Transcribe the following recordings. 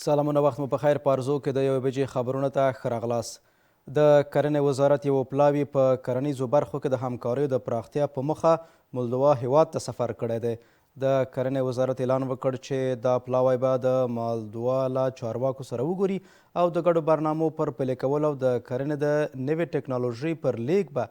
سلامونه، وخت مو په خیر. په ارزو کې د 1 بجې خبرونو ته ښه راغلاست. د کرنې وزارت یو پلاوي په کرنیزو برخو کې د همکاریو د پراختیا په موخه مولدوا هیواد ته سفر کړی دی. د کرنې وزارت اعلان وکړ چې دا پلاوی به د مولدوا له چارواکو سره وګوري او د ګډو برنامو پر پلي کولو او د کرنې د نوې ټکنالوژۍ پر لیږد به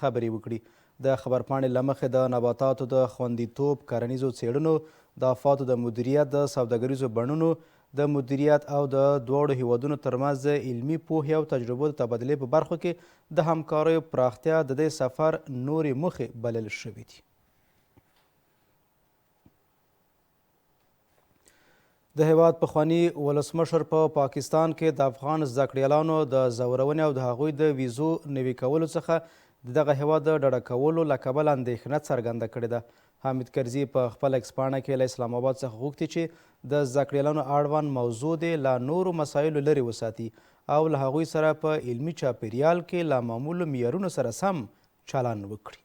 خبرې وکړي. د خبرپاڼې له مخې د نباتاتو د خوندیتوب، کرنیزو څیړنو، د آفاتو د مدیریت، د سوداګریزو بڼونو د مدیریت او د دواړو هیوادونو ترمنځ د علمي پوهې او تجربو د تبادلې په برخو کې د همکاریو پراختیا د دې سفر نورې موخې بلل شوي دي. د هیواد پخواني ولسمشر په پاکستان کې د افغان زده کړیالانو د ځورونې او د هغوی د ویزو نوي کولو څخه د دغه هیواد د ډډه کولو له کبله اندېښنه څرګنده کړې ده. حامد کرزي په خپل اکس پاڼه کې له اسلام آباد څخه غوښتي چې د زده کړیالانو اړوند موضوع دې له نورو مسایلو لرې وساتي او له هغوی سره په علمي چاپیریال کې له معمولو معیارونو سره سم چلند وکړي.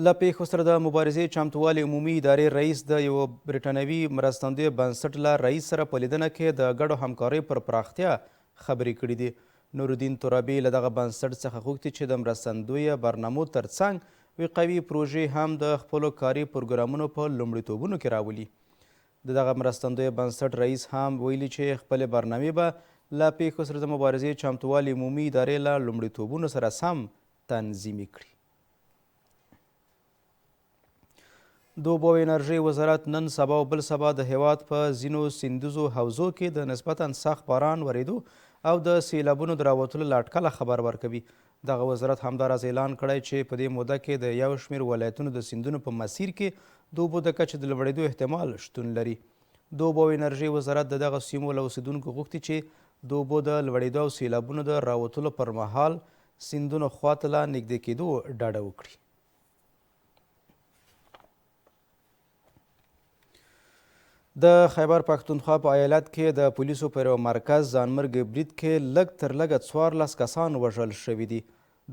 له پیښو سره د مبارزې چمتووالي عمومي ادارې رئیس د یو برټانوي مرستندویه بنسټ له رئیس سره په لیدنه کې د ګډو همکاریو پر پراختیا خبرې کړي دي. نورالدین ترابي له دغه بنسټ څخه غوښتي چې د مرستندویه برنامو ترڅنګ وقوي پروژې هم د خپلو کاري پروګرامونو په لومړیتوبونو کې راولي. د دغه مرستندویه بنسټ رئیس هم ویلي چې خپلې برنامې به له پیښو سره د مبارزې چمتووالي عمومي ادارې له لومړیتوبونو سره سم تنظیمي کړي. د اوبو او انرژۍ وزارت نن سبا او بل سبا د هیواد په ځینو سیندیزو حوزو کې د نسبتا سخت باران ورېدو او د سیلابونو د راوتلو له اټکله خبر ورکوي. دغه وزارت همداراز اعلان کړی چې په دې موده کې د یو شمېر ولایتونو د سیندونو په مسیر کې د اوبو د کچې د لوړېدو احتمال شتون لري. د اوبو او انرژۍ وزارت د دغه سیمو له اوسیدونکو غوښتي چې د اوبو د لوړېدو او سیلابونو د راوتلو پر مهال سیندونو خواته له نږدې کېدو ډډه وکړي. د خیبر پښتونخوا په ایالت کې د پولیسو پر یو مرکز ځانمرګي برید کې لږ تر لږه 14 کسان وژل شوي دي.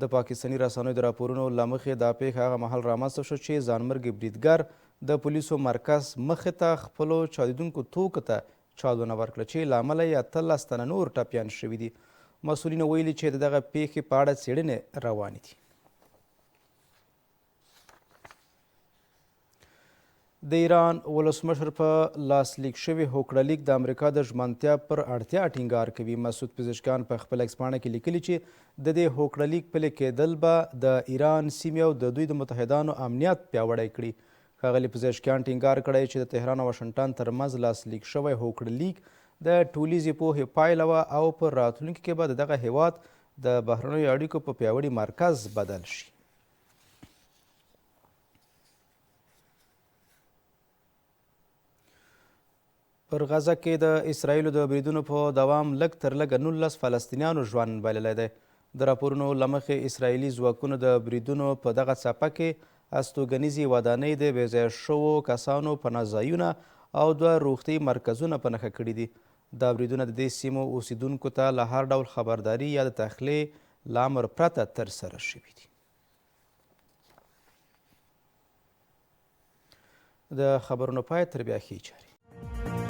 د پاکستاني رسنیو د راپورونو له مخې دا پیښه هغه مهال رامنځته شو چې ځانمرګي بریدګر د پولیسو مرکز مخې ته خپلو چاودېدونکو توکو ته چالونه ورکړه چې له امله یې 18 تنه نور ټپیان شوي دي. مسؤلینو ویلي چې د دغه پیښې په اړه څېړنې روانې دي. د ایران ولسمشر په لاسلیک شوي هوکړه لیک د امریکا د ژمنتیا پر اړتیا ټینګار کوي. مسعود پزشکیان په خپل اکس پاڼه کې لیکلي چې د دې هوکړه لیک پلي کېدل به د ایران سیمې او د دوی د متحدانو امنیت پیاوړی کړي. ښاغلي پزشکیان ټینګار کړی چې د تهران او واشنګټن ترمنځ لاسلیک شوی هوکړه لیک د ټولیزې پوهې پایله وه او په راتلونکي کې به د دغه هیواد د بهرنیو اړیکو په پیاوړي مرکز بدل شي. پر غزه کې د اسرائیلو د بریدونو په دوام لږ تر لږه 19 فلسطینیانو ژوند بایللی دی. د راپورونو له مخې اسرائیلي ځواکونو د بریدونو په دغه څپه کې استوګنیزې ودانۍ، د بېځایه شوو کسانو پناه ځایونه او 2 روغتیایي مرکزونه په نښه کړي دي. دا بریدونه د دې سیمو اوسیدونکو ته له هر ډول خبرداري یا د تخلیې له امر پرته ترسره شوي دي. د خبرونو پای تر بیا ښې چارې.